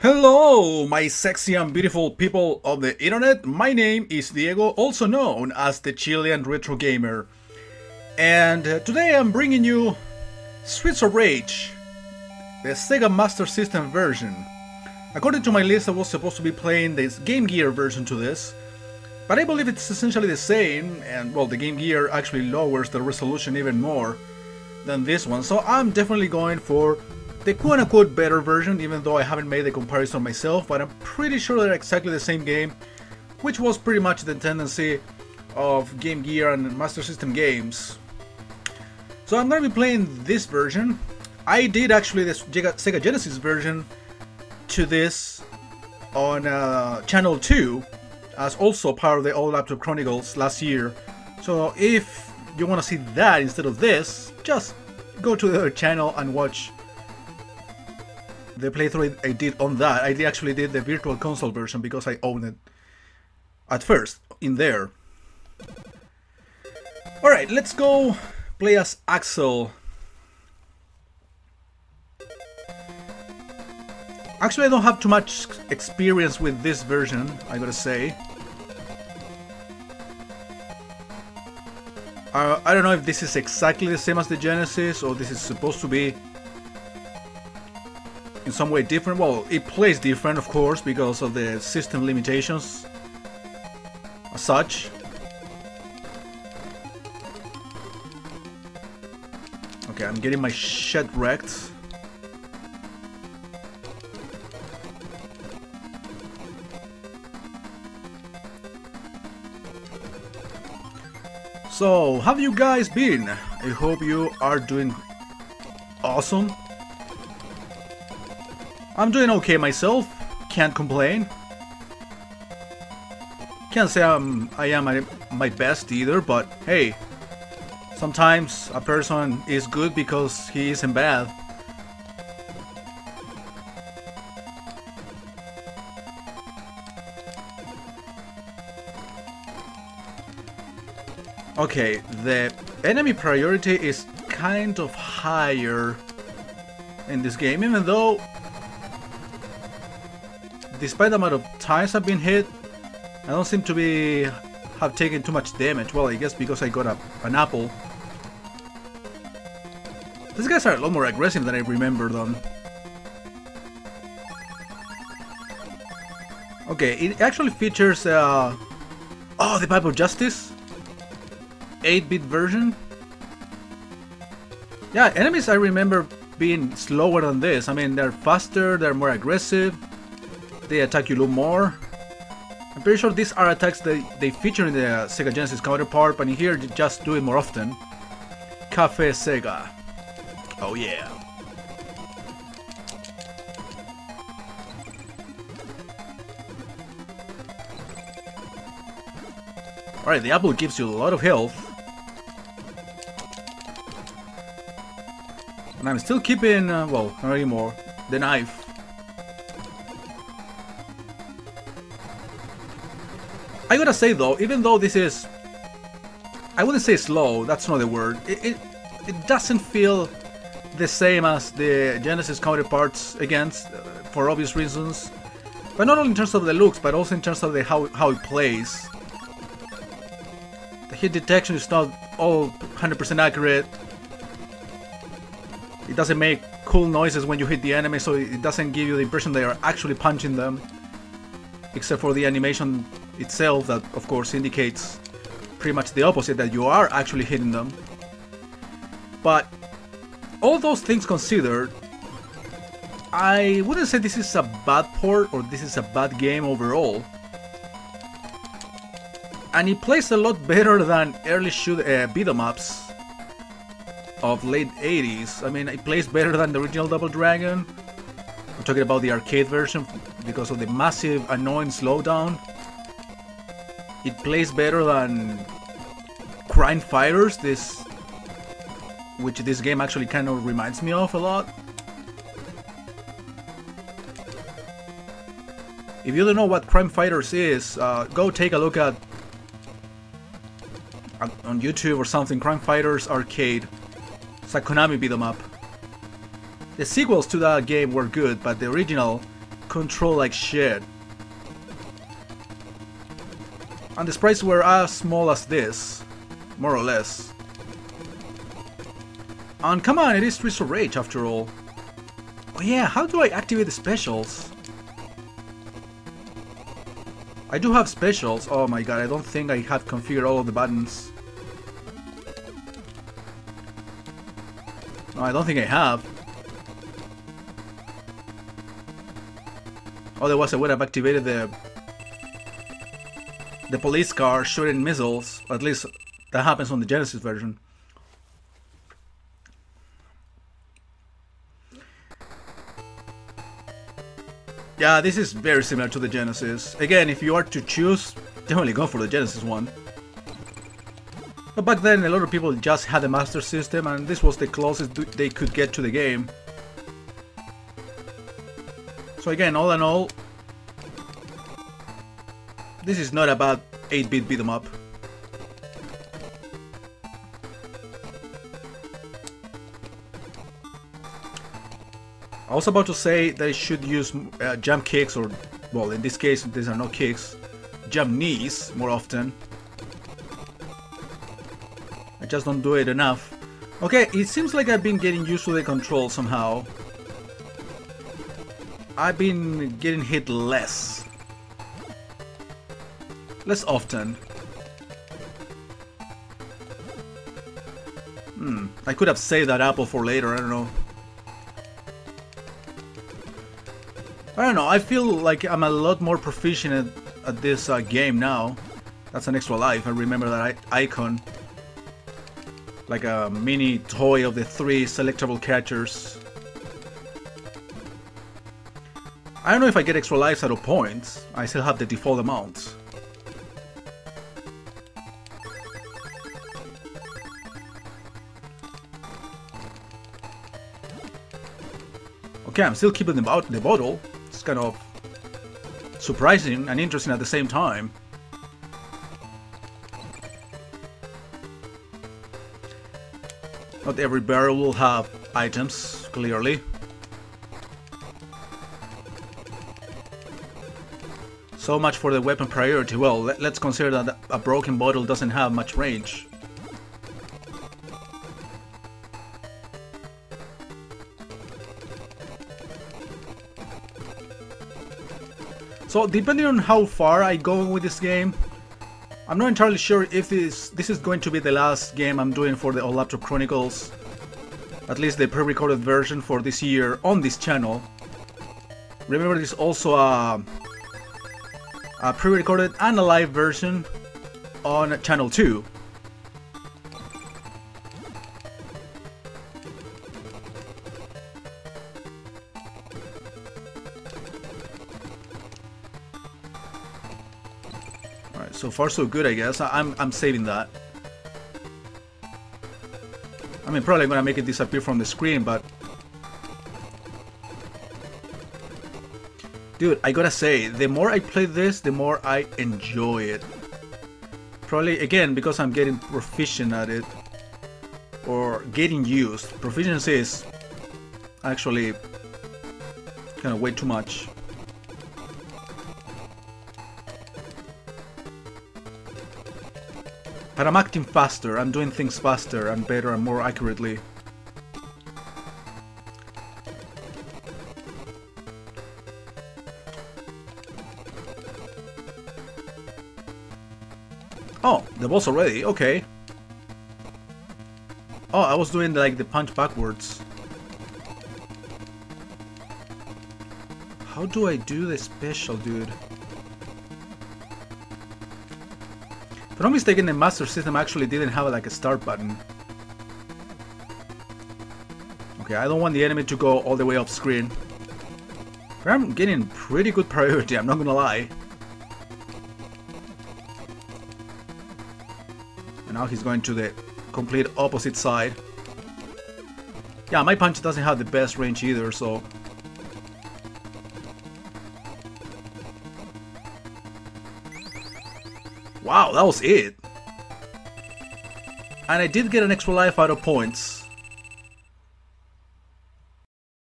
Hello, my sexy and beautiful people of the internet. My name is Diego, also known as the Chilean Retro Gamer. And today I'm bringing you Streets of Rage, the Sega Master System version. According to my list, I was supposed to be playing the Game Gear version to this, but I believe it's essentially the same, and well, the Game Gear actually lowers the resolution even more than this one, so I'm definitely going for the quote-unquote better version, even though I haven't made the comparison myself, but I'm pretty sure they're exactly the same game, which was pretty much the tendency of Game Gear and Master System games. So I'm going to be playing this version. I did actually the Sega Genesis version to this on Channel 2, as also part of the All Laptop Chronicles last year. So if you want to see that instead of this, just go to the other channel and watch the playthrough I did on that. I actually did the Virtual Console version because I owned it at first in there. Alright, let's go play as Axel. Actually, I don't have too much experience with this version, I gotta say. I don't know if this is exactly the same as the Genesis, or this is supposed to be in some way different. Well, it plays different, of course, because of the system limitations as such. Okay, I'm getting my shit wrecked. So, how have you guys been? I hope you are doing awesome. I'm doing okay myself, can't complain. Can't say I am at my best either, but hey, sometimes a person is good because he isn't bad. Okay, the enemy priority is kind of higher in this game, even though despite the amount of times I've been hit, I don't seem to have taken too much damage. Well, I guess because I got an apple. These guys are a lot more aggressive than I remember them. Okay, it actually features oh, the Pipe of Justice 8-bit version. Yeah, enemies I remember being slower than this. I mean, they're faster, they're more aggressive. They attack you a little more. I'm pretty sure these are attacks that they feature in the Sega Genesis counterpart, but in here they just do it more often. Cafe Sega. Oh yeah. Alright, the apple gives you a lot of health. And I'm still keeping, well, not anymore, the knife. I gotta say though, even though this is, I wouldn't say slow, that's not the word, it doesn't feel the same as the Genesis counterparts, again, for obvious reasons, but not only in terms of the looks, but also in terms of how it plays. The hit detection is not all 100% accurate. It doesn't make cool noises when you hit the enemy, so it doesn't give you the impression they are actually punching them, except for the animation itself that of course indicates pretty much the opposite, that you are actually hitting them. But all those things considered, I wouldn't say this is a bad port or this is a bad game overall. And it plays a lot better than early beat-em-ups of late 80s. I mean, it plays better than the original Double Dragon. I'm talking about the arcade version because of the massive annoying slowdown. It plays better than Crime Fighters, which this game actually kind of reminds me of a lot. If you don't know what Crime Fighters is, go take a look at on YouTube or something. Crime Fighters Arcade. It's a Konami beat 'em up. The sequels to that game were good, but the original control like shit. And the sprites were as small as this, more or less. And come on, it is Streets of Rage after all. Oh yeah, how do I activate the specials? I do have specials. Oh my god, I don't think I have configured all of the buttons. No, I don't think I have. Otherwise I would have activated the police car shooting missiles. Or at least that happens on the Genesis version. Yeah, this is very similar to the Genesis. Again, if you are to choose, definitely go for the Genesis one. But back then, a lot of people just had the Master System, and this was the closest they could get to the game. So again, all in all, this is not a bad 8-bit beat 'em up. I was about to say they should use jump kicks, or, well, in this case, these are not kicks, jump knees more often. I just don't do it enough. Okay, it seems like I've been getting used to the control somehow. I've been getting hit less often. I could have saved that apple for later, I don't know. I don't know, I feel like I'm a lot more proficient at this game now. That's an extra life, I remember that icon. Like a mini toy of the 3 selectable characters. I don't know if I get extra lives out of points, I still have the default amount. Okay, I'm still keeping the bottle. It's kind of surprising and interesting at the same time. Not every barrel will have items, clearly. So much for the weapon priority. Well, let's consider that a broken bottle doesn't have much range. So, depending on how far I go with this game, I'm not entirely sure if this is going to be the last game I'm doing for the All Laptop Chronicles. At least the pre-recorded version for this year on this channel. Remember, there's also a pre-recorded and a live version on channel 2. So far so good, I guess. I'm saving that. I mean, probably gonna make it disappear from the screen, but dude, I gotta say, the more I play this, the more I enjoy it. Probably, again, because I'm getting proficient at it. Or getting used. Proficiency is actually kind of way too much. But I'm acting faster, I'm doing things faster and better and more accurately. Oh, the boss already, okay. Oh, I was doing like the punch backwards. How do I do the special, dude? If I'm not mistaken, the Master System actually didn't have like a start button. Okay, I don't want the enemy to go all the way off screen. But I'm getting pretty good priority, I'm not gonna lie. And now he's going to the complete opposite side. Yeah, my punch doesn't have the best range either, so... Wow, that was it! And I did get an extra life out of points.